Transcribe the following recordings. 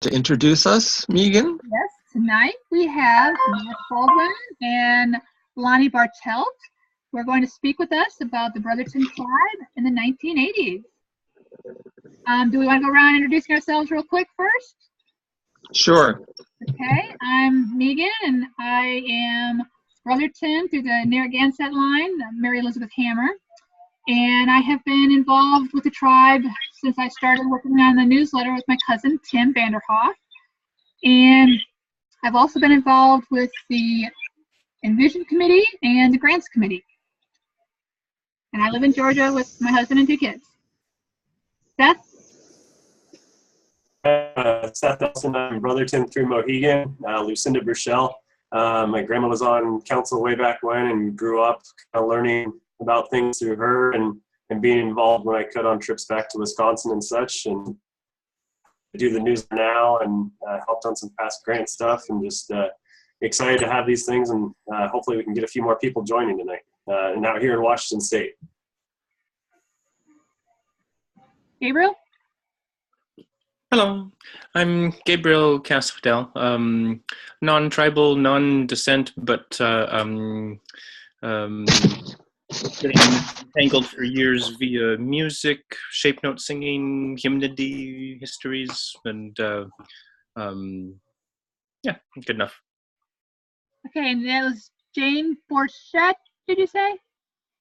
to introduce us, Megan? Yes, tonight we have Baldwin and Lani Bartelt. Who are going to speak with us about the Brothertown Tribe in the 1980s. Do we want to go around introducing ourselves real quick first? Sure. Okay, I'm Megan, and I am Brotherton through the Narragansett line, Mary Elizabeth Hammer. And I have been involved with the tribe since I started working on the newsletter with my cousin, Tim Vanderhoff. And I've also been involved with the Envision Committee and the Grants Committee. And I live in Georgia with my husband and 2 kids. Seth? Seth Nelson, I'm Brotherton through Mohegan, Lucinda Burchell. My grandma was on council way back when and grew up kind of learning about things through her and being involved when I could on trips back to Wisconsin and such. And I do the news now and helped on some past grant stuff, and just excited to have these things, and hopefully we can get a few more people joining tonight and out here in Washington State. Gabriel? Hello, I'm Gabriel Casfidel, non-tribal, non-descent, but getting tangled for years via music, shape note singing, hymnody, histories, and yeah, good enough. Okay, and that was Jane Borchett, did you say?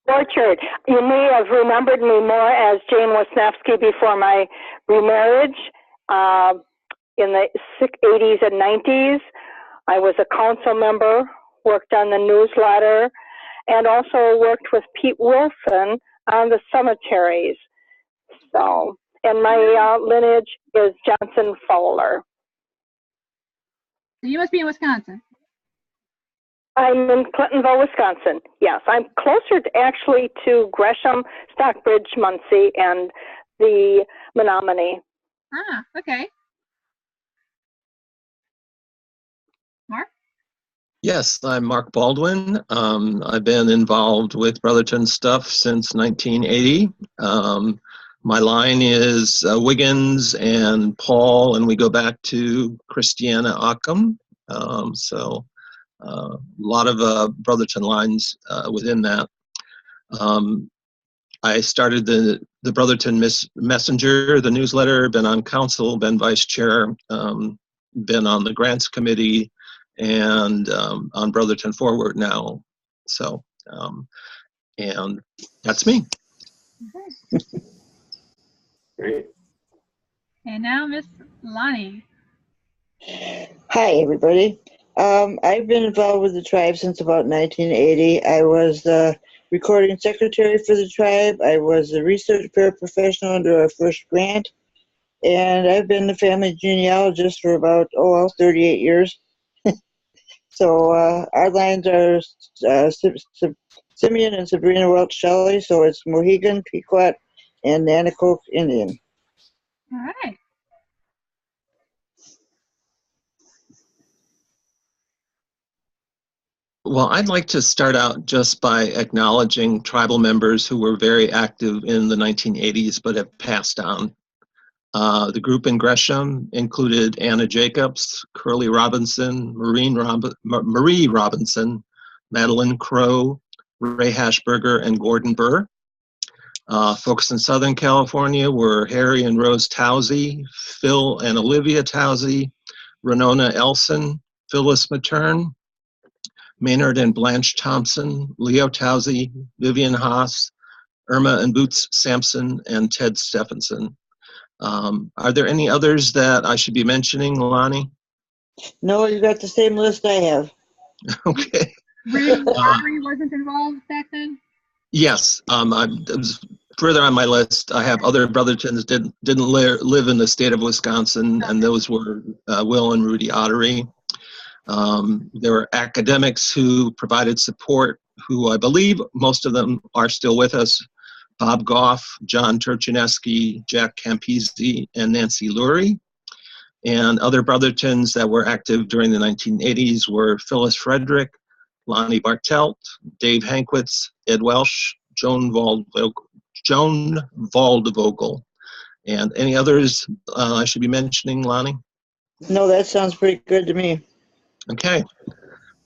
Orchard. You may have remembered me more as Jane Wisniewski before my remarriage. In the 80s and 90s, I was a council member, worked on the newsletter, and also worked with Pete Wilson on the cemeteries. So, and my lineage is Johnson Fowler. So you must be in Wisconsin. I'm in Clintonville, Wisconsin. Yes, I'm closer to, actually to Gresham, Stockbridge, Muncie, and the Menominee. Ah, okay. Mark? Yes, I'm Mark Baldwin. I've been involved with Brotherton stuff since 1980. My line is Wiggins and Paul, and we go back to Christiana Ockham. So a lot of Brotherton lines within that. I started the Brotherton Messenger, the newsletter, been on council, been vice chair, been on the grants committee, and on Brotherton Forward now. So, and that's me. Okay. Great. And now Miss Lani. Hi, everybody. I've been involved with the tribe since about 1980. I was the recording secretary for the tribe. I was a research paraprofessional under our first grant. And I've been the family genealogist for about, 38 years. So our lines are Simeon and Sabrina Welch Shelley, so it's Mohegan, Pequot, and Nanacoke Indian. All right. Well, I'd like to start out just by acknowledging tribal members who were very active in the 1980s but have passed on. The group in Gresham included Anna Jacobs, Curly Robinson, Marie Robinson, Madeline Crow, Ray Hashberger, and Gordon Burr. Folks in Southern California were Harry and Rose Towsey, Phil and Olivia Towsey, Renona Elson, Phyllis Matern, Maynard and Blanche Thompson, Leo Towsey, Vivian Haas, Irma and Boots Sampson, and Ted Stephenson. Are there any others that I should be mentioning, Lani? No, you got the same list I have. Okay. Rudy wasn't involved back then? Yes, it was further on my list. I have other Brothertons didn't live in the state of Wisconsin, and those were Will and Rudy Ottery. There were academics who provided support, who I believe most of them are still with us. Bob Goff, John Turchinesky, Jack Campisi, and Nancy Lurie. And other Brothertons that were active during the 1980s were Phyllis Frederick, Lani Bartelt, Dave Hankwitz, Ed Welsh, Joan Waldvogel. And any others I should be mentioning, Lani? No, that sounds pretty good to me. Okay.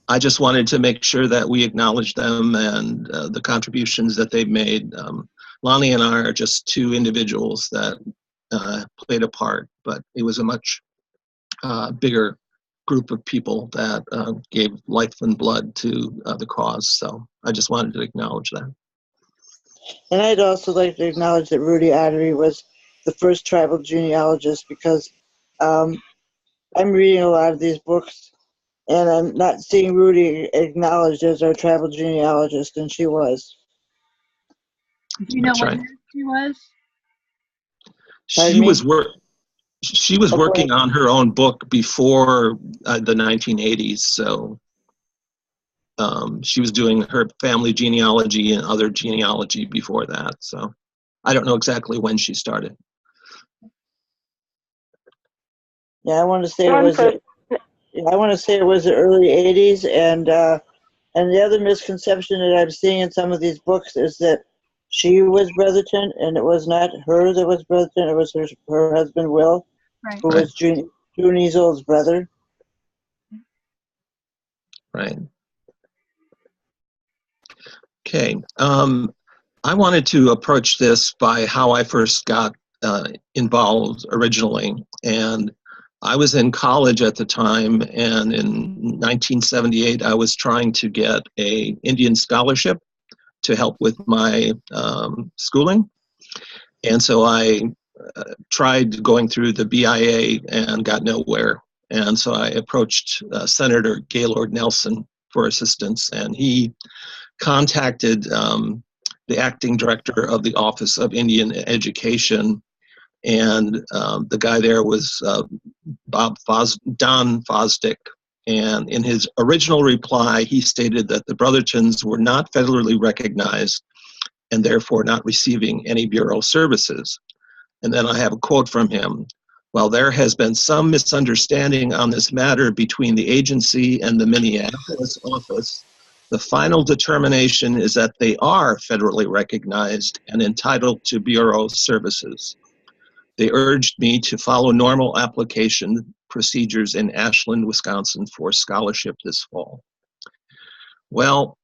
I just wanted to make sure that we acknowledge them and the contributions that they've made. Lonnie and I are just two individuals that played a part, but it was a much bigger group of people that gave life and blood to the cause. So I just wanted to acknowledge that. And I'd also like to acknowledge that Rudy Ottery was the first tribal genealogist, because I'm reading a lot of these books and I'm not seeing Rudy acknowledged as our tribal genealogist, and she was. Do you know That's what right. year she was? Pardon She me? was Okay. working on her own book before the 1980s. So she was doing her family genealogy and other genealogy before that. So I don't know exactly when she started. Yeah, I want to say it One was. person. I want to say it was the early '80s, and the other misconception that I'm seeing in some of these books is that she was Brotherton, and it was not her that was Brotherton. It was her husband Will, Right. who was June Easel's brother. Right. Okay. I wanted to approach this by how I first got involved originally. And I was in college at the time, and in 1978, I was trying to get an Indian scholarship to help with my schooling. And so I tried going through the BIA and got nowhere. And so I approached Senator Gaylord Nelson for assistance, and he contacted the acting director of the Office of Indian Education, and the guy there was Don Fosdick. And in his original reply, he stated that the Brothertons were not federally recognized and therefore not receiving any Bureau services. And then I have a quote from him. While there has been some misunderstanding on this matter between the agency and the Minneapolis office, the final determination is that they are federally recognized and entitled to Bureau services. They urged me to follow normal application procedures in Ashland, Wisconsin for scholarship this fall. Well,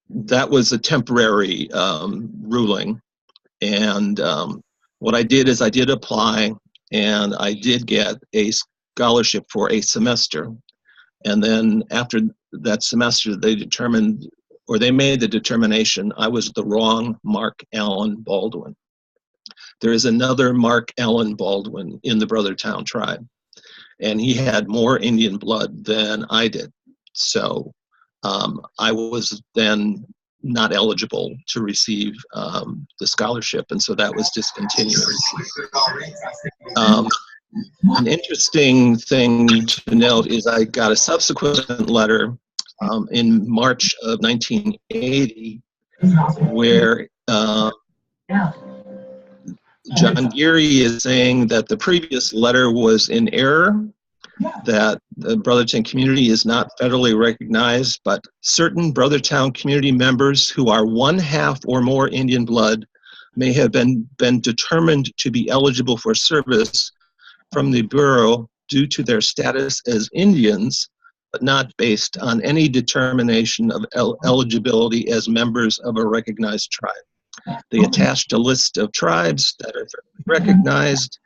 that was a temporary ruling. And what I did is I did apply, and I did get a scholarship for a semester. And then after that semester, they determined, or they made the determination, I was the wrong Mark Allen Baldwin. There is another Mark Allen Baldwin in the Brothertown Tribe, and he had more Indian blood than I did. So I was then not eligible to receive the scholarship, and so that was discontinued. An interesting thing to note is I got a subsequent letter in March of 1980 where John Geary is saying that the previous letter was in error, that the Brotherton community is not federally recognized, but certain Brothertown community members who are 1/2 or more Indian blood may have been determined to be eligible for service from the Bureau due to their status as Indians, but not based on any determination of eligibility as members of a recognized tribe. They attached a list of tribes that are recognized.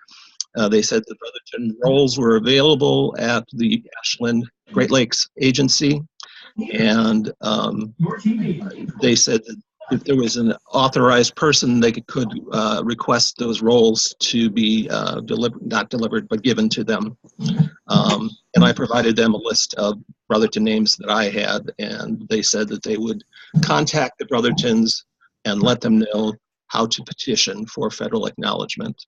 They said the Brotherton roles were available at the Ashland Great Lakes Agency, and they said that if there was an authorized person, they could request those roles to be not delivered, but given to them. And I provided them a list of Brotherton names that I had, and they said that they would contact the Brothertons and let them know how to petition for federal acknowledgement.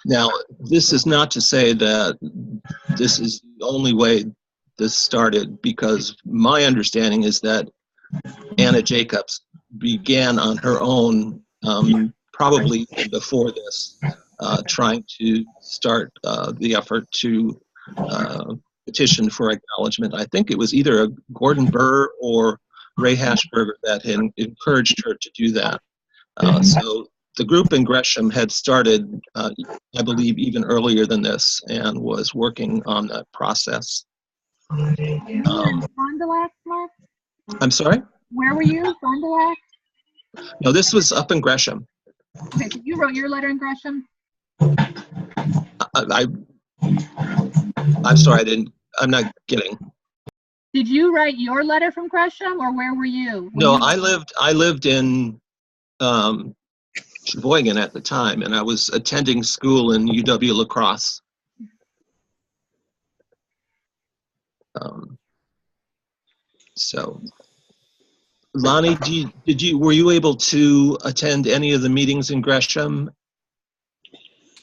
Now, this is not to say that this is the only way this started, because my understanding is that Anna Jacobs began on her own, probably before this, trying to start the effort to petition for acknowledgement. I think it was either Gordon Burr or Ray Hashberger that had encouraged her to do that. So the group in Gresham had started, I believe, even earlier than this, and was working on that process. You were in Fond du Lac, Mark? I'm sorry? Where were you? Fond du Lac? No, this was up in Gresham. Okay, so you wrote your letter in Gresham? I'm sorry, I'm not getting. Did you write your letter from Gresham, or where were you? No, I lived in Sheboygan at the time, and I was attending school in UW La Crosse. So, Lonnie, were you able to attend any of the meetings in Gresham?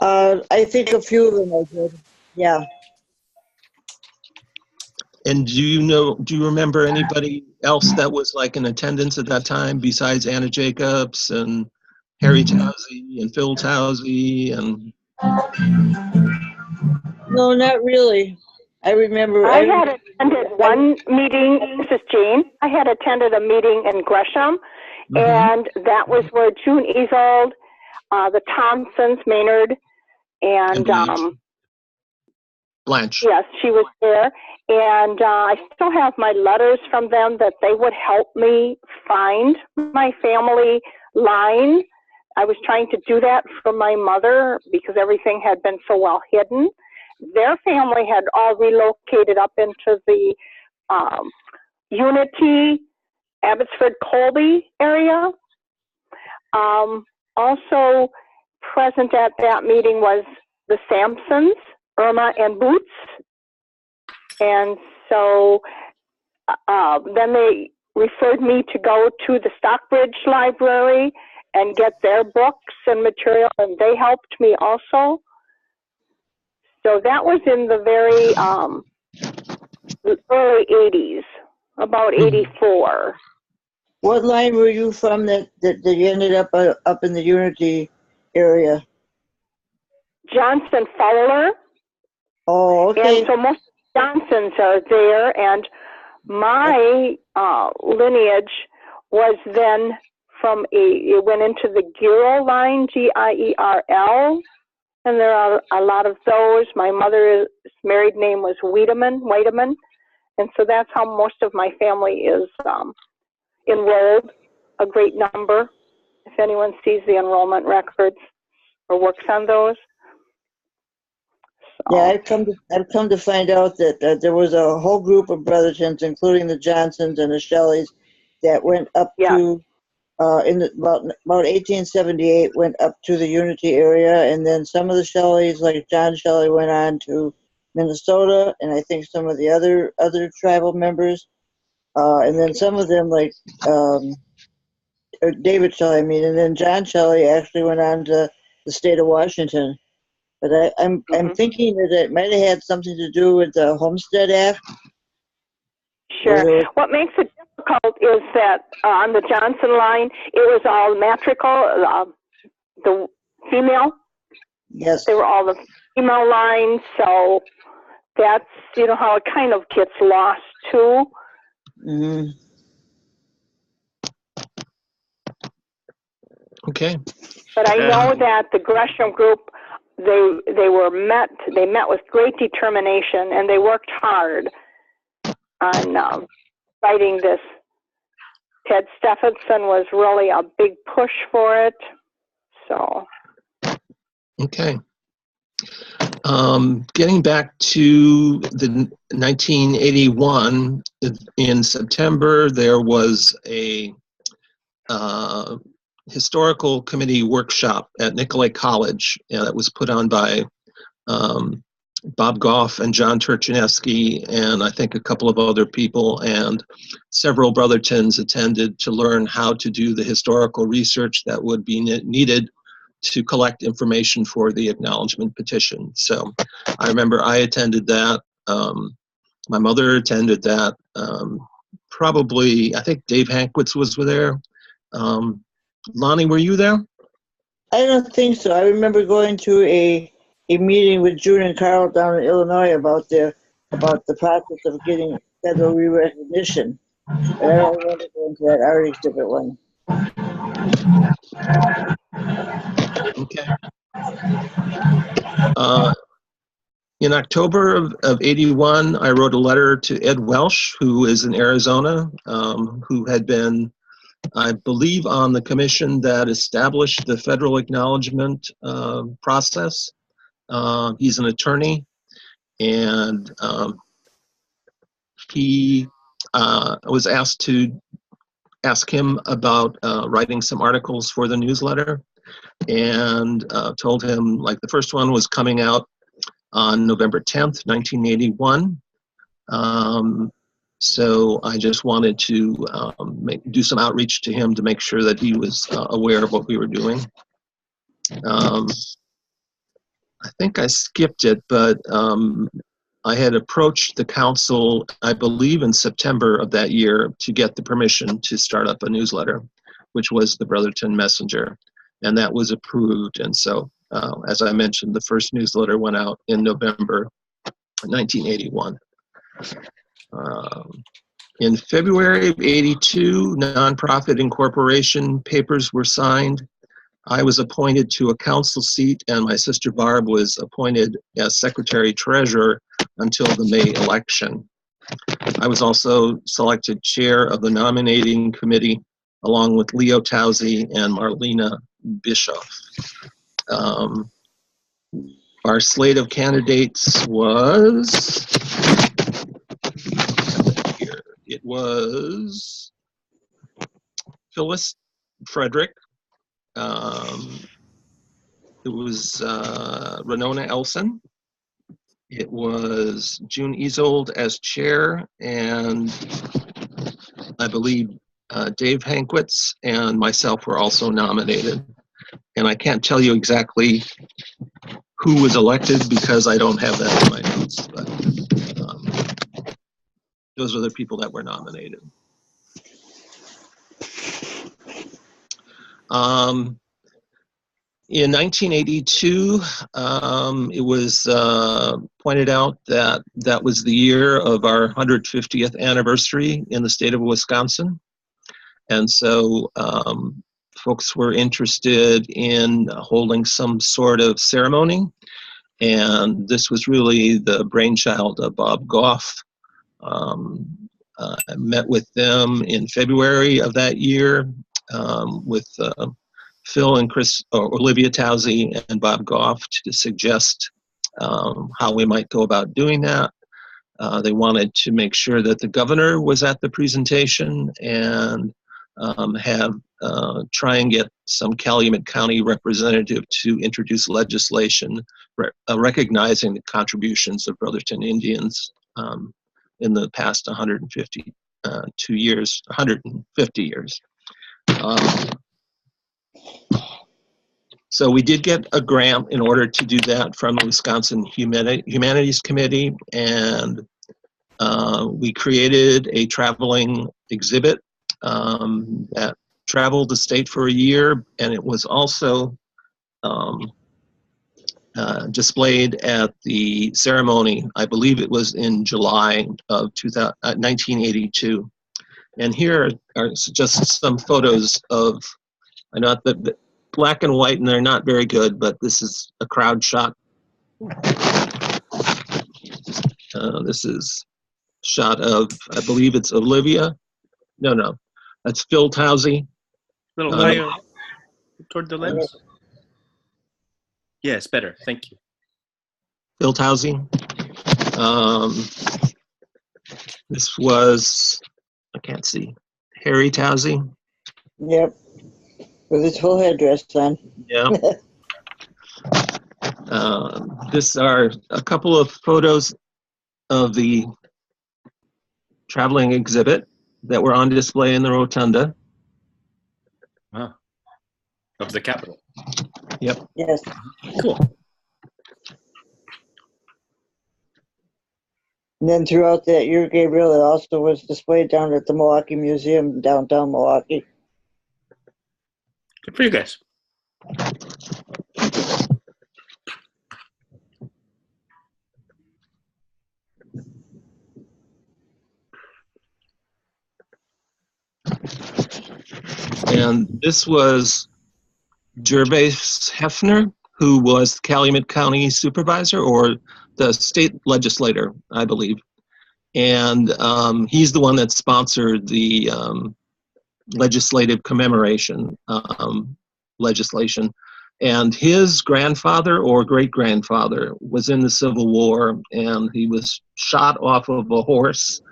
I think a few of them I did. Yeah. And do you remember anybody else that was like in attendance at that time besides Anna Jacobs and Harry Towsey and Phil Towsey and? No, not really. I remember. I had attended one meeting, this is Jane. I had attended a meeting in Gresham, and that was where June Easold, the Thompsons, Maynard, and Blanche. Yes, she was there. And I still have my letters from them that they would help me find my family line. I was trying to do that for my mother because everything had been so well hidden. Their family had all relocated up into the Unity, Abbotsford, Colby area. Also present at that meeting was the Sampsons, Irma and Boots. And so then they referred me to go to the Stockbridge Library and get their books and material, and they helped me also. So that was in the very early 80s, about 84. What line were you from that you ended up in the Unity area? Johnson Fowler. Oh, okay. And so most Johnsons are there, and my lineage was then it went into the Gierl line, Gierl, and there are a lot of those. My mother's married name was Wiedemann, and so that's how most of my family is enrolled, a great number, if anyone sees the enrollment records or works on those. Yeah, I've come to find out that there was a whole group of Brothertons, including the Johnsons and the Shelleys, that went up to about 1878, went up to the Unity area, and then some of the Shelleys, like John Shelley, went on to Minnesota, and I think some of the other tribal members, and then some of them, like David Shelley, and then John Shelley actually went on to the state of Washington. But I'm thinking that it might have had something to do with the Homestead Act. Sure. What makes it difficult is that on the Johnson line, it was all matrical, the female. Yes. They were all the female lines, so that's, how it kind of gets lost too. Mm-hmm. Okay. But I know that the Gresham group, they met with great determination, and they worked hard on fighting this. Ted Stephenson was really a big push for it. So. Okay. Getting back to the 1981, in September, there was a historical committee workshop at Nicolay College that was put on by Bob Goff and John Turchinesky, and I think a couple of other people, and several Brothertons attended to learn how to do the historical research that would be needed to collect information for the acknowledgement petition. So I remember I attended that. My mother attended that. Probably, I think Dave Hankwitz was there. Lonnie, were you there? I don't think so. I remember going to a meeting with June and Carl down in Illinois about the process of getting federal re-recognition. But I don't remember going to that art exhibit one. Okay. In October of 81, I wrote a letter to Ed Welsh, who is in Arizona, who had been, I believe, on the commission that established the federal acknowledgement process. He's an attorney, and he was asked to ask him about writing some articles for the newsletter, and told him, like, the first one was coming out on November 10th, 1981. So I just wanted to do some outreach to him to make sure that he was aware of what we were doing. I think I skipped it, but I had approached the council, I believe in September of that year, to get the permission to start up a newsletter, which was the Brothertown Messenger, and that was approved. And so, as I mentioned, the first newsletter went out in November 1981. In February of 82, nonprofit incorporation papers were signed. I was appointed to a council seat, and my sister Barb was appointed as secretary treasurer until the May election. I was also selected chair of the nominating committee, along with Leo Towsey and Marlena Bischoff. Our slate of candidates was, it was Phyllis Frederick, it was Renona Elson, it was June Easold as chair, and I believe Dave Hankwitz and myself were also nominated. And I can't tell you exactly who was elected because I don't have that in my notes, but those are the people that were nominated. In 1982, it was pointed out that that was the year of our 150th anniversary in the state of Wisconsin. And so folks were interested in holding some sort of ceremony. And this was really the brainchild of Bob Goff. I met with them in February of that year with Phil and Chris, or Olivia Towsey and Bob Goff, to suggest how we might go about doing that. They wanted to make sure that the governor was at the presentation and try and get some Calumet County representative to introduce legislation recognizing the contributions of Brothertown Indians in the past 150 years. So we did get a grant in order to do that from the Wisconsin Humanities Committee, and we created a traveling exhibit that traveled the state for a year, and it was also displayed at the ceremony. I believe it was in July of 1982. And here are just some photos of, I know that black and white, and they're not very good, but this is a crowd shot. This is a shot of, I believe it's Olivia. No, that's Phil Towsey. A little higher toward the lens. Yes, better. Thank you. Phil Towsey. This was, I can't see, Harry Towsey. Yep, with his full headdress on. Yeah. This are a couple of photos of the traveling exhibit that were on display in the rotunda. Wow. Of the Capitol. Yep. Yes. Cool. And then throughout that year, Gabriel, it also was displayed down at the Milwaukee Museum in downtown Milwaukee. Good for you guys. And this was Gervais Hefner, who was Calumet County Supervisor or the state legislator, I believe. And he's the one that sponsored the legislative commemoration legislation. And his grandfather or great-grandfather was in the Civil War, and he was shot off of a horse,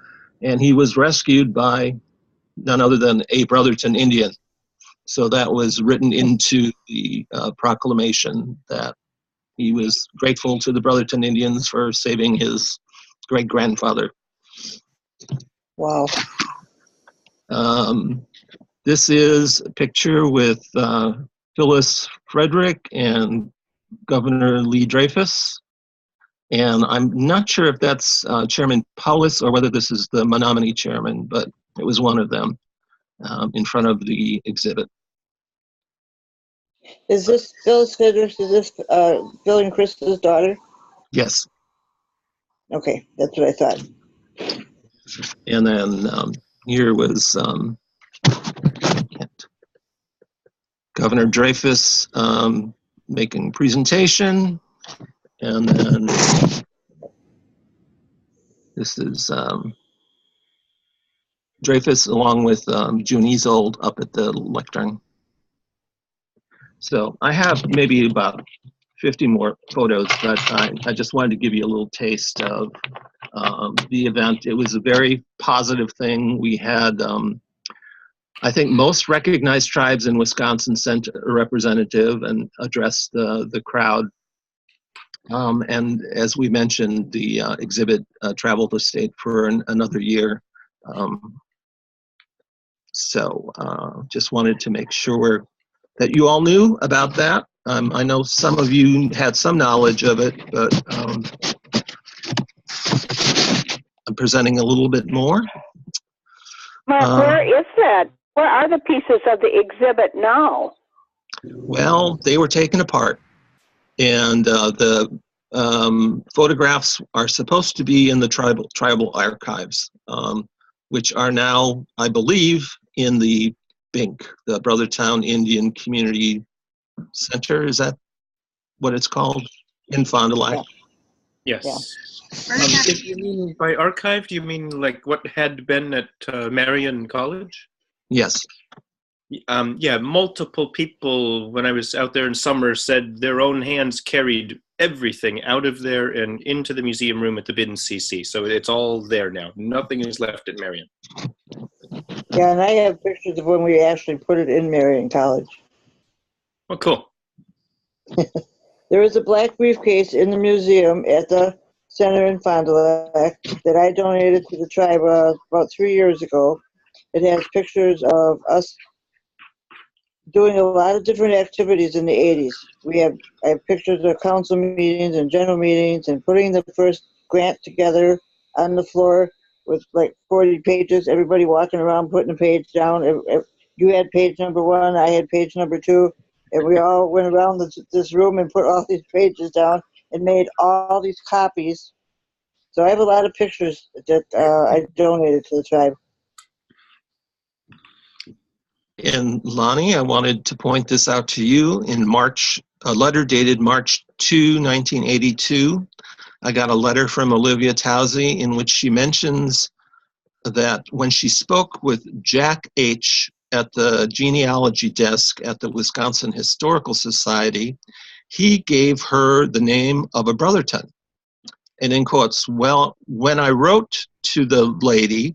and he was rescued by none other than a Brothertown Indian. So that was written into the proclamation that he was grateful to the Brothertown Indians for saving his great-grandfather. Wow. This is a picture with Phyllis Frederick and Governor Lee Dreyfus. And I'm not sure if that's Chairman Paulus or whether this is the Menominee chairman, but it was one of them in front of the exhibit. Is this Phyllis Frederick? Is this Bill and Krista's daughter? Yes. Okay, that's what I thought. And then here was Governor Dreyfus making presentation. And then this is Dreyfus along with June Easold up at the lectern. So I have maybe about 50 more photos, but I just wanted to give you a little taste of the event. It was a very positive thing. We had, I think most recognized tribes in Wisconsin sent a representative and addressed the crowd. And as we mentioned, the exhibit traveled the state for another year. So just wanted to make sure that you all knew about that. I know some of you had some knowledge of it, but I'm presenting a little bit more. Mark, where is that? Where are the pieces of the exhibit now? Well, they were taken apart, and the photographs are supposed to be in the tribal archives, which are now, I believe, in the BINC, the Brothertown Indian Community Center. Is that what it's called? In Fond du Lac? Yes. Yeah. If you mean by archive, do you mean like what had been at Marion College? Yes. Yeah, multiple people when I was out there in summer said their own hands carried everything out of there and into the museum room at the BIN CC. So it's all there now. Nothing is left at Marion. Yeah, and I have pictures of when we actually put it in Marion College. Oh, cool. There is a black briefcase in the museum at the center in Fond du Lac that I donated to the tribe about 3 years ago. It has pictures of us doing a lot of different activities in the 80s. I have pictures of council meetings and general meetings and putting the first grant together on the floor with like 40 pages, everybody walking around putting a page down. You had page number 1, I had page number 2, and we all went around this room and put all these pages down and made all these copies. So I have a lot of pictures that I donated to the tribe. And Lonnie, I wanted to point this out to you. In March, a letter dated March 2, 1982, I got a letter from Olivia Towsey in which she mentions that when she spoke with Jack H. at the genealogy desk at the Wisconsin Historical Society, he gave her the name of a Brothertown. And in quotes, well, when I wrote to the lady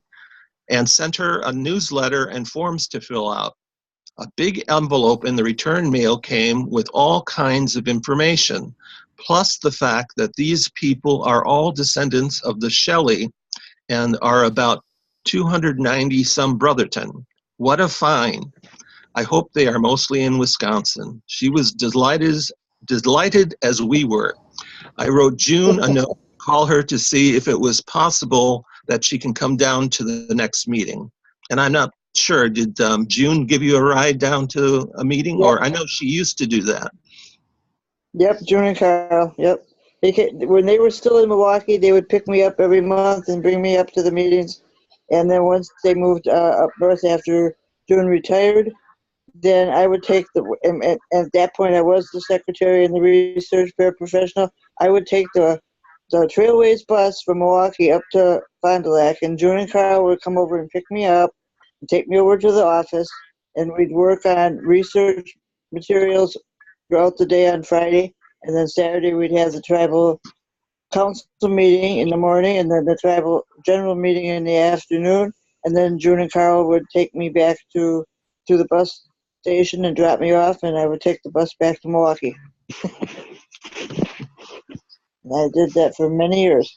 and sent her a newsletter and forms to fill out, a big envelope in the return mail came with all kinds of information, plus the fact that these people are all descendants of the Shelley and are about 290 some Brothertown. What a find. I hope they are mostly in Wisconsin. She was delighted as we were. I wrote June a note to call her to see if it was possible that she can come down to the next meeting. And I'm not sure, did June give you a ride down to a meeting? Yep. Or I know she used to do that. Yep, June and Carl, yep. When they were still in Milwaukee, they would pick me up every month and bring me up to the meetings. And then once they moved up north after June retired, then I would take and at that point I was the secretary and the research paraprofessional. I would take the Trailways bus from Milwaukee up to Fond du Lac, and June and Carl would come over and pick me up and take me over to the office, and we'd work on research materials throughout the day on Friday, and then Saturday we'd have the tribal council meeting in the morning, and then the tribal general meeting in the afternoon, and then June and Carl would take me back to the bus station and drop me off, and I would take the bus back to Milwaukee. And I did that for many years.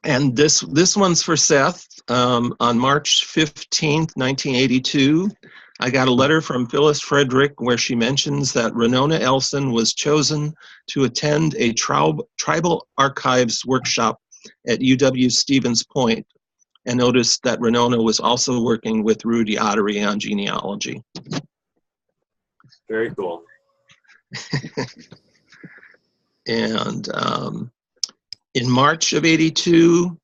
And this one's for Seth. On March 15th, 1982, I got a letter from Phyllis Frederick where she mentions that Renona Elson was chosen to attend a tribal archives workshop at UW Stevens Point, and noticed that Renona was also working with Rudy Ottery on genealogy. Very cool. And in March of '82,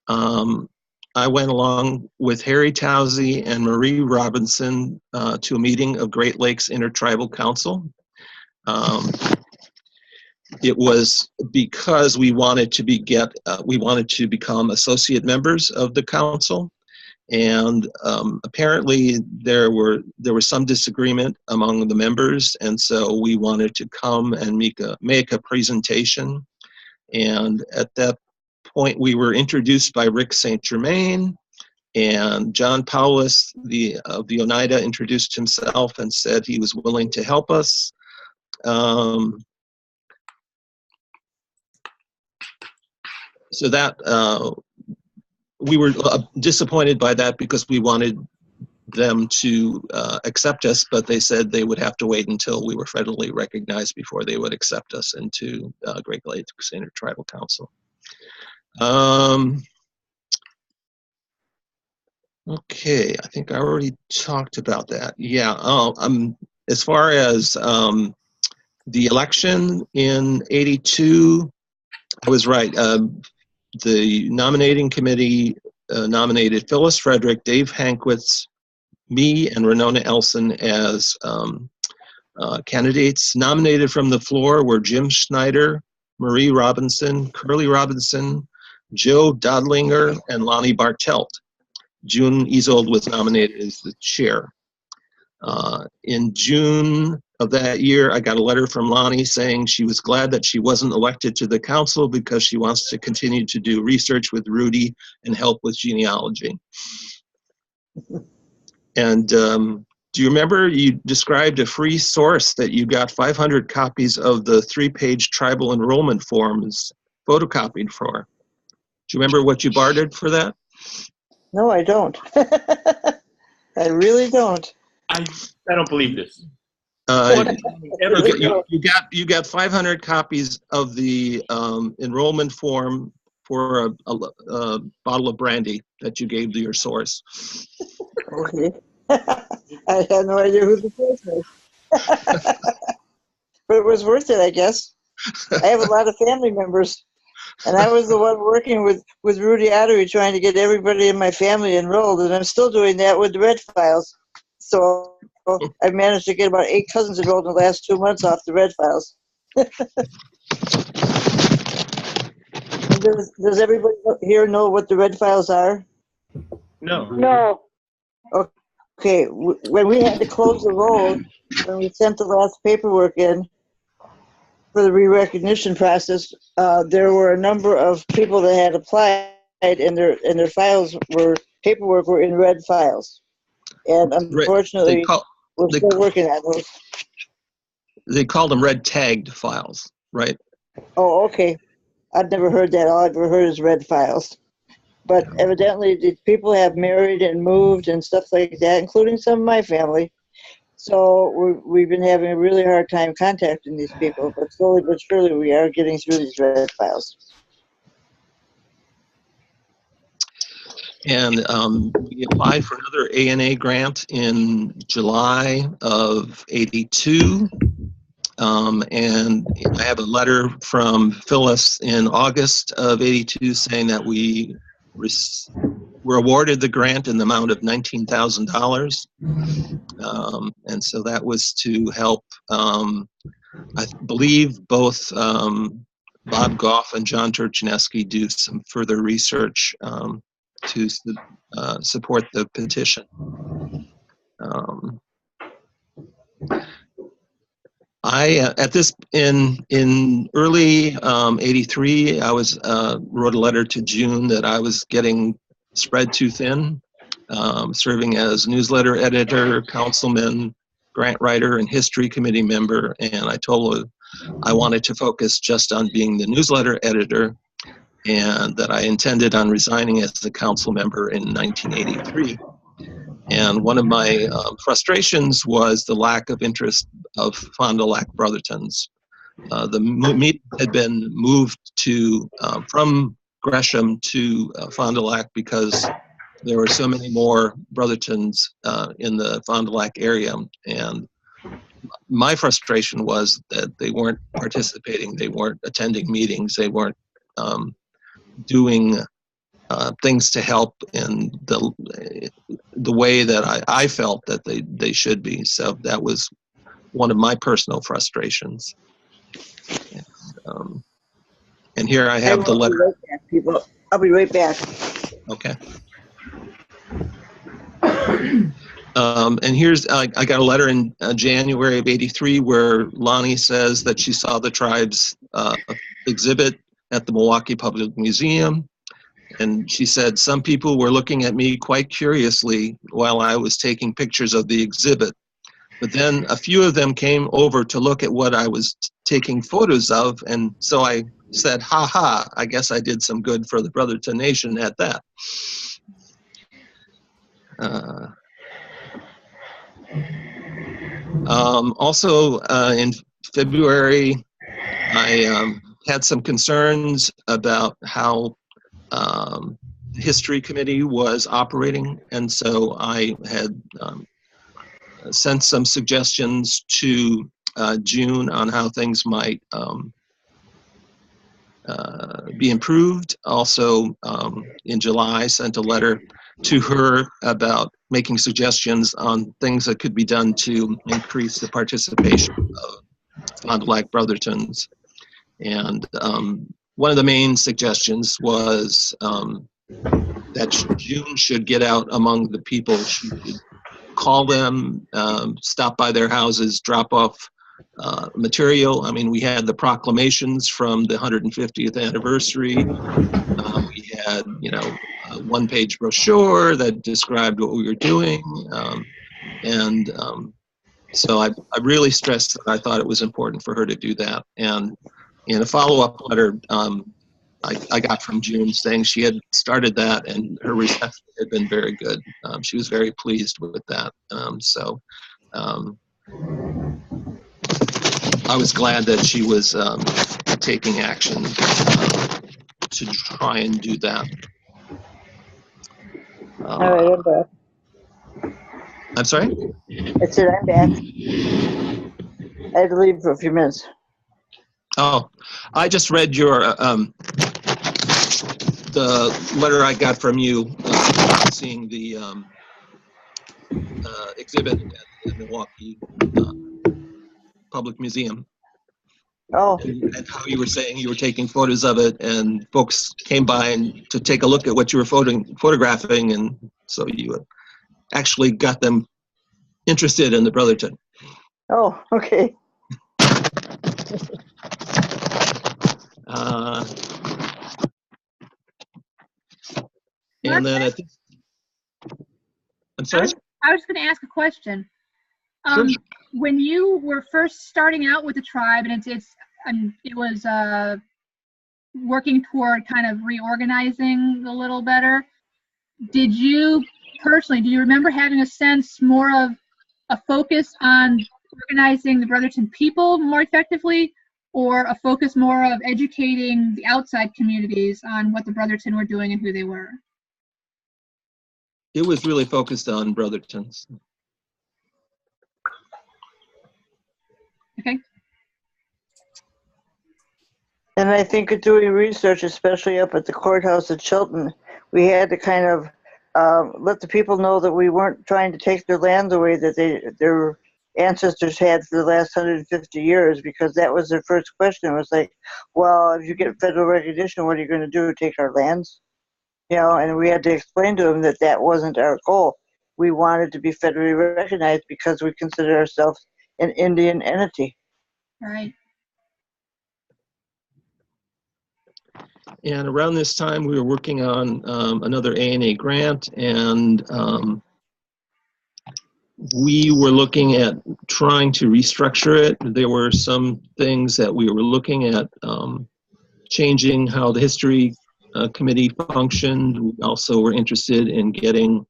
I went along with Harry Towsey and Marie Robinson to a meeting of Great Lakes Intertribal Council. It was because we wanted to become associate members of the council, and apparently there was some disagreement among the members, and so we wanted to come and make a presentation. And at that point, we were introduced by Rick St. Germain, and John Paulus of the Oneida introduced himself and said he was willing to help us. So that we were disappointed by that because we wanted them to accept us, but they said they would have to wait until we were federally recognized before they would accept us into Great Lakes Intertribal Council. Okay, I think I already talked about that. Yeah, as far as the election in '82, I was right. The nominating committee nominated Phyllis Frederick, Dave Hankwitz, me, and Renona Elson as candidates. Nominated from the floor were Jim Schneider, Marie Robinson, Curly Robinson, Joe Dodlinger, and Lani Bartelt. June Isold was nominated as the chair. In June of that year, I got a letter from Lani saying she was glad that she wasn't elected to the council because she wants to continue to do research with Rudy and help with genealogy. And do you remember you described a free source that you got 500 copies of the 3-page tribal enrollment forms photocopied for? Do you remember what you bartered for that? No, I don't. I really don't. I don't believe this. You got 500 copies of the enrollment form for a bottle of brandy that you gave to your source. Okay. I had no idea who the source was. But it was worth it, I guess. I have a lot of family members. And I was the one working with Rudy Ottery trying to get everybody in my family enrolled, and I'm still doing that with the Red Files. So I've managed to get about 8 cousins enrolled in the last 2 months off the Red Files. Does everybody here know what the Red Files are? No. No. Okay, when we had to close the roll, when we sent the last paperwork in for the re-recognition process, there were a number of people that had applied, and their paperwork were in Red Files. And unfortunately, we're still working on those. They called them red tagged files, right? Oh, okay. I've never heard that. All I've ever heard is Red Files. But evidently, these people have married and moved and stuff like that, including some of my family. So we've been having a really hard time contacting these people, but slowly but surely we are getting through these Red Files. And we applied for another ANA grant in July of '82. And I have a letter from Phyllis in August of '82 saying that we were awarded the grant in the amount of $19,000. And so that was to help, I believe, both Bob Goff and John Turchineski do some further research to support the petition. In early '83, I wrote a letter to June that I was getting spread too thin, serving as newsletter editor, councilman, grant writer, and history committee member. And I told her I wanted to focus just on being the newsletter editor, and that I intended on resigning as a council member in 1983. And one of my frustrations was the lack of interest of Fond du Lac Brothertons. The meeting had been moved to from Gresham to Fond du Lac because there were so many more Brothertons in the Fond du Lac area. And my frustration was that they weren't participating, they weren't attending meetings, they weren't doing things to help in the way that I felt that they should be. So that was one of my personal frustrations. And here I have the letter. Right back, people. I'll be right back. Okay. And here's, I got a letter in January of '83 where Lonnie says that she saw the tribe's exhibit at the Milwaukee Public Museum. And she said, some people were looking at me quite curiously while I was taking pictures of the exhibit. But then a few of them came over to look at what I was taking photos of. And so I said, ha ha, I guess I did some good for the Brotherton Nation at that. Also, in February, I had some concerns about how the history committee was operating, and so I had sent some suggestions to June on how things might be improved. Also, in July, I sent a letter to her about making suggestions on things that could be done to increase the participation of Fond du Lac Brothertons. And one of the main suggestions was that June should get out among the people. She should call them, stop by their houses, drop off material. I mean, we had the proclamations from the 150th anniversary. We had, a one-page brochure that described what we were doing. So I really stressed that I thought it was important for her to do that. And in a follow-up letter, I got from June saying she had started that and her reception had been very good. She was very pleased with that. I was glad that she was taking action to try and do that. All right, I'm back. I'm sorry? I said I'm back. I had to leave for a few minutes. Oh, I just read your the letter I got from you, seeing the exhibit at the Milwaukee Public Museum. Oh. And how you were saying you were taking photos of it, and folks came by and to take a look at what you were photographing, and so you actually got them interested in the Brotherton. Oh, okay. And then I'm sorry? I was going to ask a question. Sure. When you were first starting out with the tribe, and it was working toward kind of reorganizing a little better, did you personally, do you remember having a sense more of a focus on organizing the Brotherton people more effectively, or a focus more of educating the outside communities on what the Brotherton were doing and who they were? It was really focused on Brothertons. Okay. And I think doing research, especially up at the courthouse at Chilton, we had to kind of let the people know that we weren't trying to take their land away that their ancestors had for the last 150 years, because that was their first question. It was like, well, if you get federal recognition, what are you going to do? Take our lands? You know, and we had to explain to them that that wasn't our goal. We wanted to be federally recognized because we consider ourselves an Indian entity. Right. And around this time, we were working on another A&A grant, and we were looking at trying to restructure it. There were some things that we were looking at changing how the history committee functioned. We also were interested in getting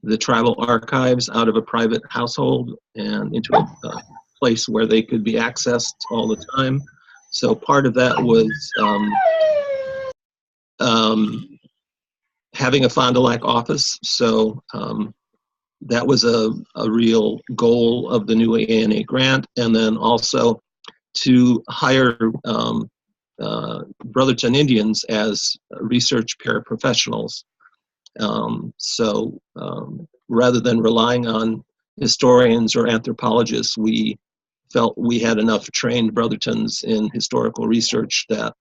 the tribal archives out of a private household and into a place where they could be accessed all the time. So part of that was having a Fond du Lac office. So that was a real goal of the new ANA grant. And then also to hire Brothertown Indians as research paraprofessionals. Rather than relying on historians or anthropologists, we felt we had enough trained Brothertons in historical research that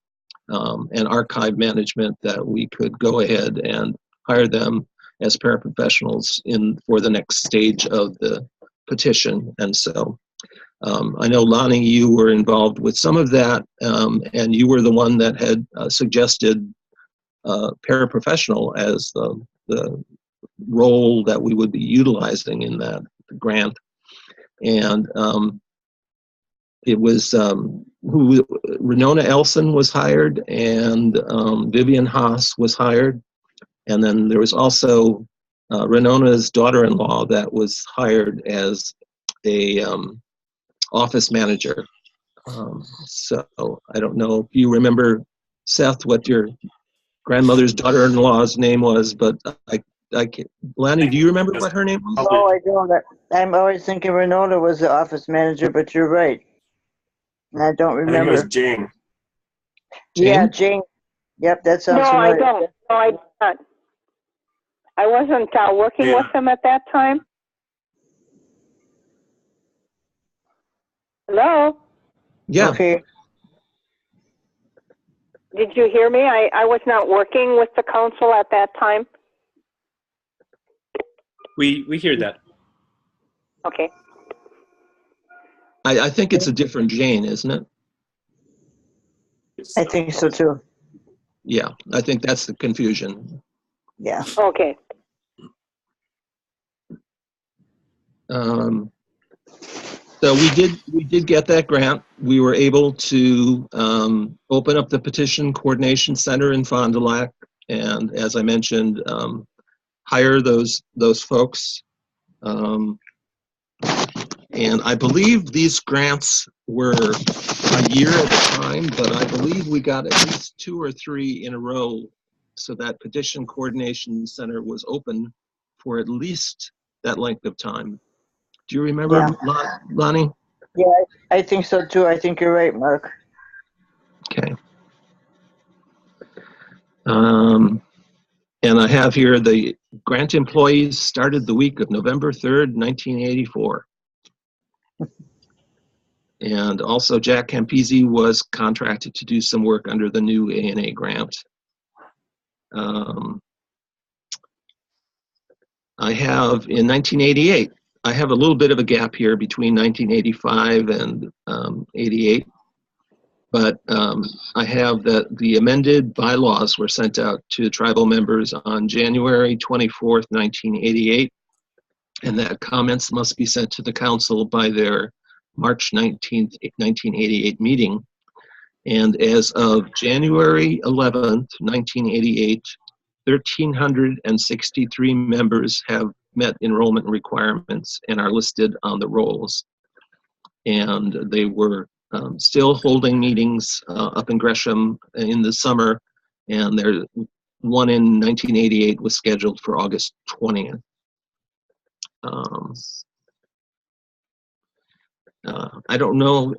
and archive management that we could go ahead and hire them as paraprofessionals for the next stage of the petition. And so I know, Lani, you were involved with some of that, and you were the one that had suggested paraprofessional as the role that we would be utilizing in that grant. And it was Renona Elson was hired, and Vivian Haas was hired. And then there was also Renona's daughter-in-law that was hired as a office manager. So I don't know if you remember, Seth, what your grandmother's daughter-in-law's name was, but I can't. Lani, do you remember what her name was? Oh, I don't. I'm always thinking Renona was the office manager, but you're right. I don't remember. I think it was Jane. Yeah, Jane. Yep, that sounds familiar. No, I don't. No, I don't. I wasn't working with them at that time. Hello? Yeah. Okay. Did you hear me? I was not working with the council at that time. We hear that. Okay. I think it's a different Jane, isn't it? I think so too. Yeah, I think that's the confusion. Yeah. Okay. So we did get that grant. We were able to open up the Petition Coordination Center in Fond du Lac, and as I mentioned, hire those folks. And I believe these grants were a year at a time, but I believe we got at least 2 or 3 in a row, so that Petition Coordination Center was open for at least that length of time. Do you remember, Lani? Yeah, I think so too. I think you're right, Mark. Okay. And I have here the grant employees started the week of November 3rd, 1984. And also Jack Campisi was contracted to do some work under the new ANA grant. I have in 1988, I have a little bit of a gap here between 1985 and 88. But I have that the amended bylaws were sent out to tribal members on January 24th, 1988, and that comments must be sent to the council by their March 19th, 1988 meeting. And as of January 11th, 1988, 1,363 members have met enrollment requirements and are listed on the rolls. And they were still holding meetings up in Gresham in the summer, and there one in 1988 was scheduled for August 20th. I don't know,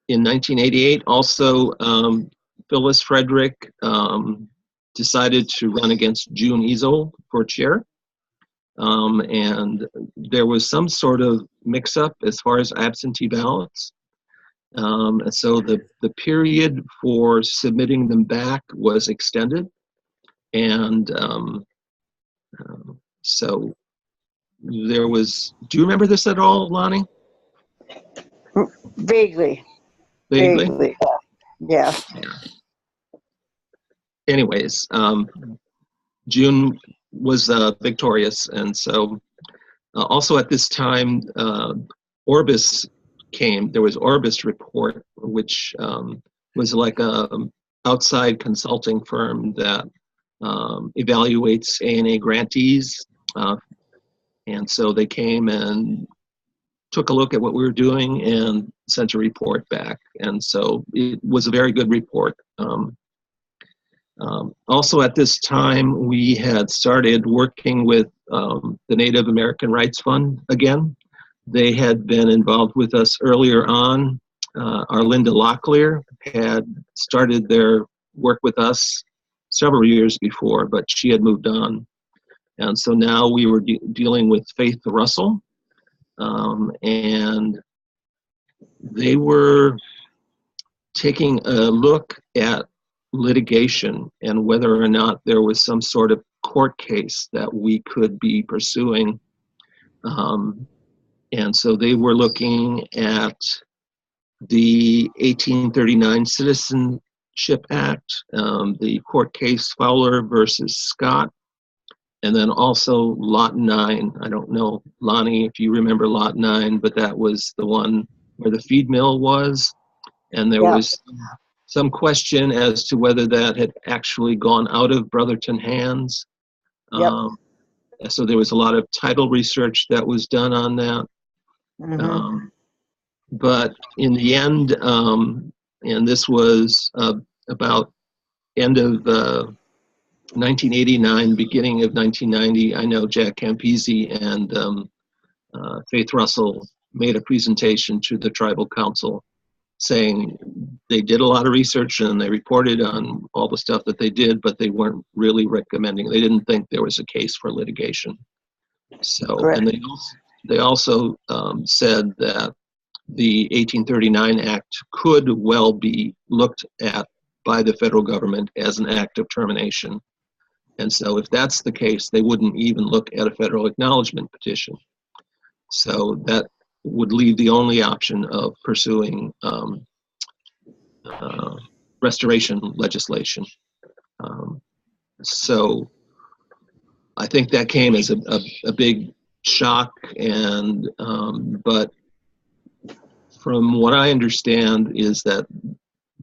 in 1988 also Phyllis Frederick decided to run against June Ezel for chair. And there was some sort of mix-up as far as absentee ballots. And so the period for submitting them back was extended. And so there was, do you remember this at all, Lonnie? Vaguely. Vaguely? Yeah. Anyways, June was victorious, and so also at this time, Orbis came. There was Orbis report, which was like a outside consulting firm that evaluates A&A grantees, and so they came and took a look at what we were doing and sent a report back, and so it was a very good report. Also at this time, we had started working with the Native American Rights Fund again. They had been involved with us earlier on. Our Linda Locklear had started their work with us several years before, but she had moved on. And so now we were dealing with Faith Russell, and they were taking a look at litigation and whether or not there was some sort of court case that we could be pursuing. And so they were looking at the 1839 Citizenship Act, the court case Fowler versus Scott, and then also Lot 9. I don't know, Lonnie, if you remember Lot 9, but that was the one where the feed mill was. And there was some question as to whether that had actually gone out of Brotherton hands. So there was a lot of title research that was done on that. But in the end, and this was about end of 1989, beginning of 1990, I know Jack Campisi and Faith Russell made a presentation to the tribal council saying they did a lot of research and they reported on all the stuff that they did, but they weren't really recommending. They didn't think there was a case for litigation. So, and they also said that the 1839 Act could well be looked at by the federal government as an act of termination. And so if that's the case, they wouldn't even look at a federal acknowledgement petition. So that would leave the only option of pursuing restoration legislation. So I think that came as a big shock, and but from what I understand is that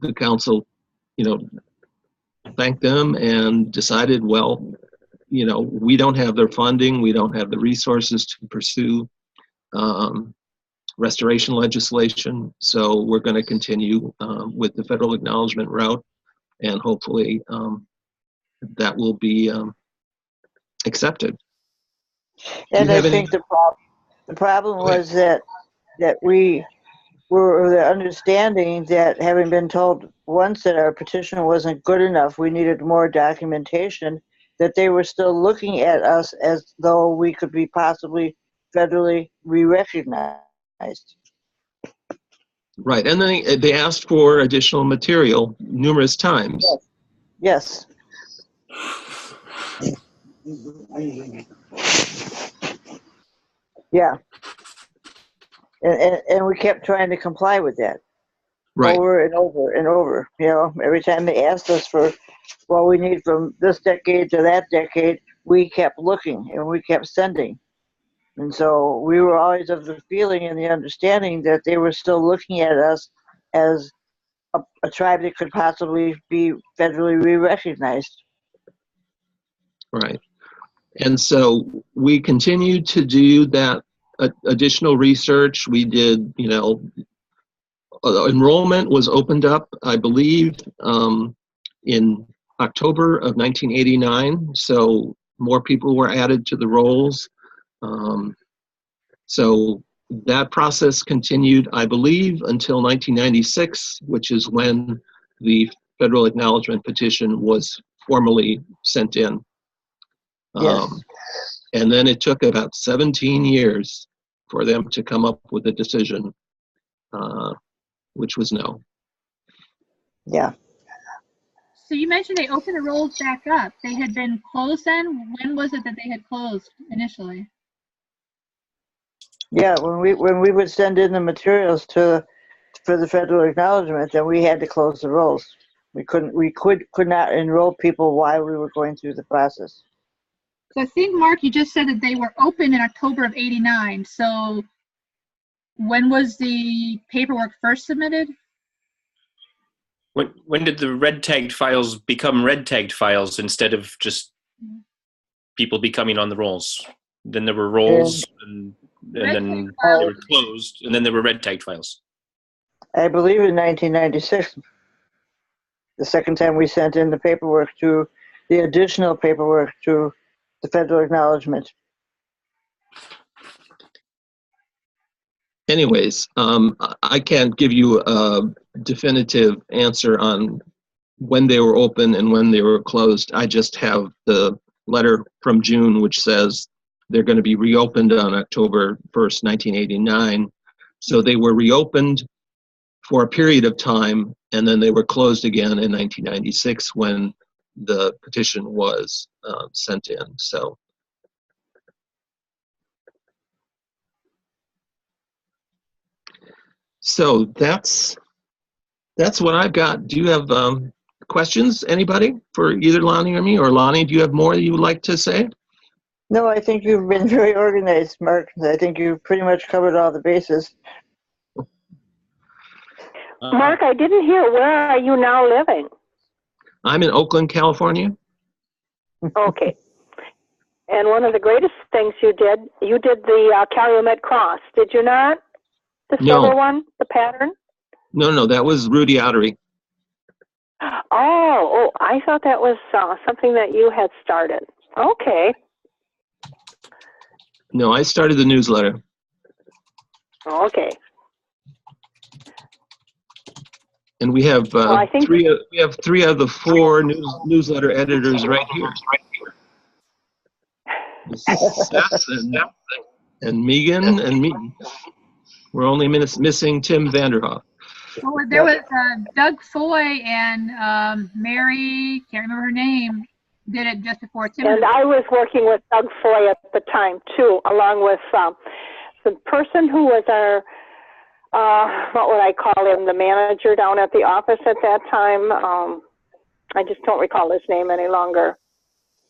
the council, thanked them and decided, well, we don't have their funding, we don't have the resources to pursue restoration legislation, so we're going to continue with the federal acknowledgement route, and hopefully that will be accepted. And I think the problem was that we were the understanding that, having been told once that our petition wasn't good enough, we needed more documentation, that they were still looking at us as though we could be possibly federally re-recognized. Right, and then they asked for additional material numerous times. Yes. Yeah. And we kept trying to comply with that. Right. Over and over and over. Every time they asked us for what we need from this decade to that decade, we kept looking and we kept sending. And so we were always of the feeling and the understanding that they were still looking at us as a tribe that could possibly be federally re-recognized. Right. And so we continued to do that additional research. We did, enrollment was opened up, I believe, in October of 1989. So more people were added to the rolls. So that process continued, I believe, until 1996, which is when the federal acknowledgement petition was formally sent in. Yes. And then it took about 17 years for them to come up with a decision, which was no. Yeah. So you mentioned they opened the rolls back up. They had been closed then? When was it that they had closed initially? Yeah, when we would send in the materials for the federal acknowledgement, then we had to close the rolls. We could not enroll people while we were going through the process. So I think, Mark, you just said that they were open in October of '89. So when was the paperwork first submitted? When did the red tagged files become red tagged files instead of just people becoming on the rolls? Then there were rolls, and then they were closed, and then there were red tagged files. I believe in 1996, the second time we sent in the paperwork to the additional paperwork to the federal acknowledgement. Anyways, I can't give you a definitive answer on when they were open and when they were closed. I just have the letter from June, which says they're going to be reopened on October 1st, 1989. So they were reopened for a period of time, and then they were closed again in 1996 when the petition was sent in. So that's what I've got. Do you have questions, anybody, for either Lani or me? Or Lani, do you have more you would like to say? No, I think you've been very organized, Mark. I think you've pretty much covered all the bases. Mark, I didn't hear, where are you now living? I'm in Oakland, California. Okay. And one of the greatest things you did the Calumet Cross, did you not? The silver one, the pattern? No, that was Rudy Ottery. Oh, I thought that was something that you had started. Okay. No, I started the newsletter. Okay. And we have three of the four newsletter editors right here. Seth and Megan and me. We're only missing Tim Vanderhoff. Well, there was Doug Foy and Mary, can't remember her name, did it just before Tim. And I was working with Doug Foy at the time, too, along with the person who was our, what would I call him, the manager down at the office at that time. I just don't recall his name any longer.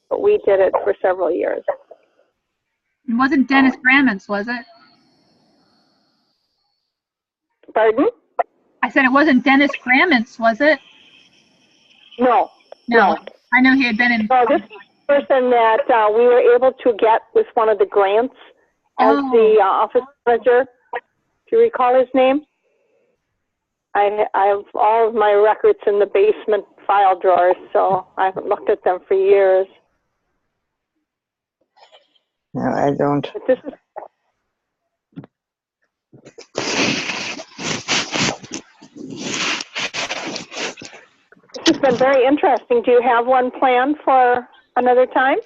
But we did it for several years. It wasn't Dennis Grammons, was it? Pardon? I said it wasn't Dennis Grammons, was it? No. I know he had been in. So this person that we were able to get with one of the grants as the office manager. Do you recall his name? I have all of my records in the basement file drawers, so I haven't looked at them for years. No, I don't. But this has been very interesting. Do you have one planned for another time?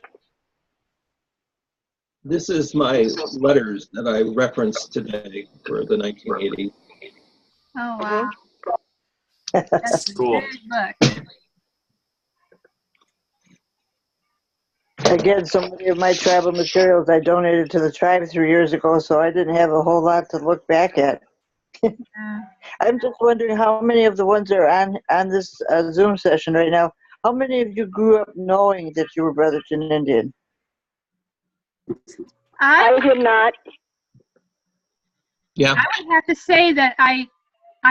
This is my letters that I referenced today for the 1980s. Oh, wow. That's cool. A good book. Again, so many of my tribal materials I donated to the tribe 3 years ago, so I didn't have a whole lot to look back at. I'm just wondering how many of the ones that are on this Zoom session right now, how many of you grew up knowing that you were Brothertown Indian? I did not. Yeah. I would have to say that I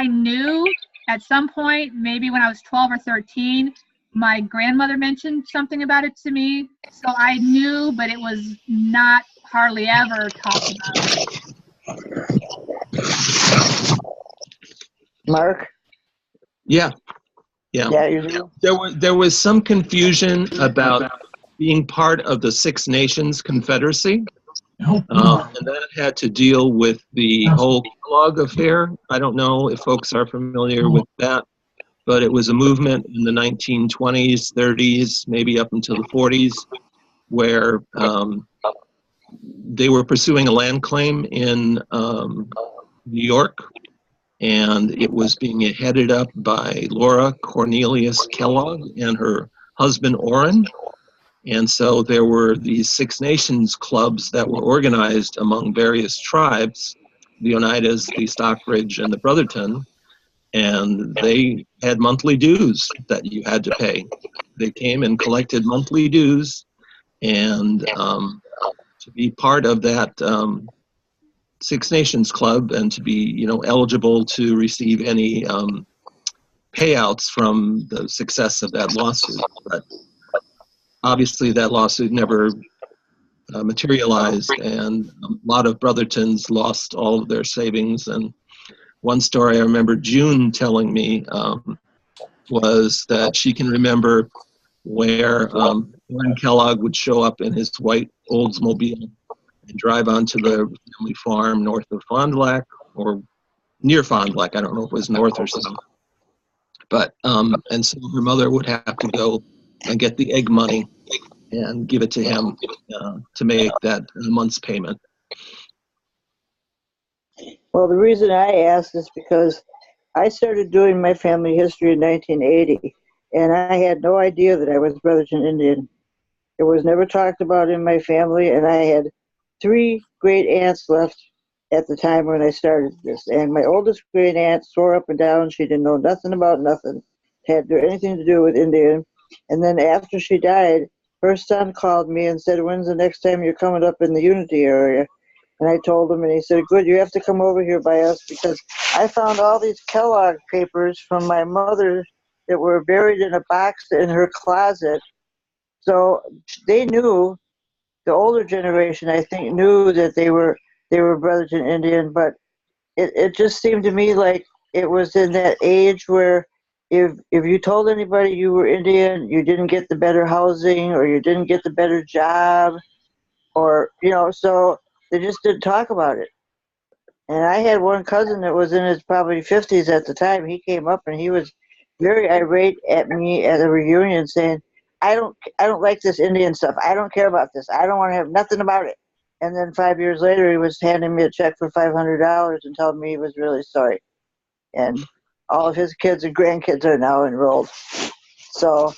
knew at some point, maybe when I was 12 or 13, my grandmother mentioned something about it to me. So I knew, but it was not hardly ever talked about. Mark? Yeah. Yeah, you do? There was some confusion about being part of the Six Nations Confederacy. And that had to deal with the whole Kellogg affair. I don't know if folks are familiar with that, but it was a movement in the 1920s, 30s, maybe up until the 40s, where they were pursuing a land claim in New York, and it was being headed up by Laura Cornelius Kellogg and her husband Orrin. And so there were these Six Nations clubs that were organized among various tribes, the Oneidas, the Stockbridge, and the Brotherton, and they had monthly dues that you had to pay. They came and collected monthly dues, and to be part of that Six Nations Club and to be, eligible to receive any payouts from the success of that lawsuit. But obviously that lawsuit never materialized, and a lot of Brothertons lost all of their savings. And one story I remember June telling me was that she can remember where Warren Kellogg would show up in his white Oldsmobile and drive onto the family farm north of Fond du Lac or near Fond du Lac. I don't know if it was north or south. But, and so her mother would have to go and get the egg money and give it to him to make that month's payment. Well, the reason I asked is because I started doing my family history in 1980, and I had no idea that I was Brotherton Indian. It was never talked about in my family, and I had 3 great aunts left at the time when I started this. And my oldest great aunt swore up and down she didn't know nothing about nothing, had anything to do with Indian. And then after she died, her son called me and said, "When's the next time you're coming up in the Unity area?" And I told him, and he said, "Good, you have to come over here by us," because I found all these Kellogg papers from my mother that were buried in a box in her closet. So they knew, the older generation, I think, knew that they were Brotherton Indian, but it just seemed to me like it was in that age where if you told anybody you were Indian, you didn't get the better housing or you didn't get the better job, or, so they just didn't talk about it. And I had one cousin that was in his probably 50s at the time. He came up and he was very irate at me at a reunion saying, I don't like this Indian stuff. I don't care about this. I don't want to have nothing about it." And then 5 years later, he was handing me a check for $500 and telling me he was really sorry. And all of his kids and grandkids are now enrolled. So,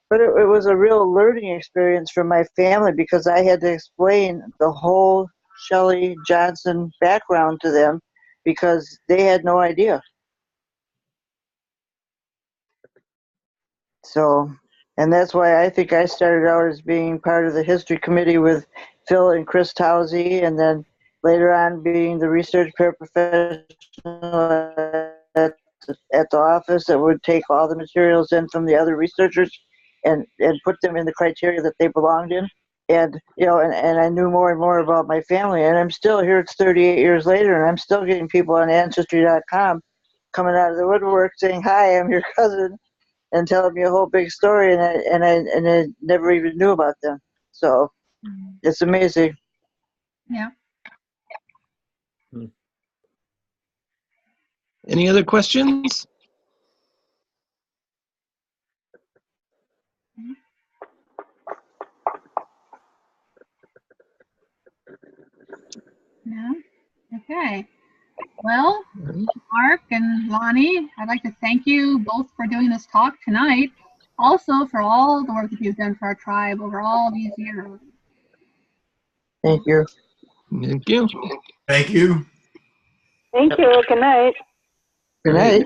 but it was a real learning experience for my family because I had to explain the whole Shelley Johnson background to them because they had no idea. So, and that's why I think I started out as being part of the history committee with Phil and Chris Towsey, and then later on being the research paraprofessional at the office that would take all the materials in from the other researchers and put them in the criteria that they belonged in. And, and I knew more and more about my family, and I'm still here. It's 38 years later, and I'm still getting people on Ancestry.com coming out of the woodwork saying, "Hi, I'm your cousin," and telling me a whole big story, and I never even knew about them. So it's amazing. Yeah. Any other questions? No? Okay. Well, Mark and Lonnie, I'd like to thank you both for doing this talk tonight. Also for all the work that you've done for our tribe over all these years. Thank you. Thank you. Thank you. Thank you. Good night. Good night.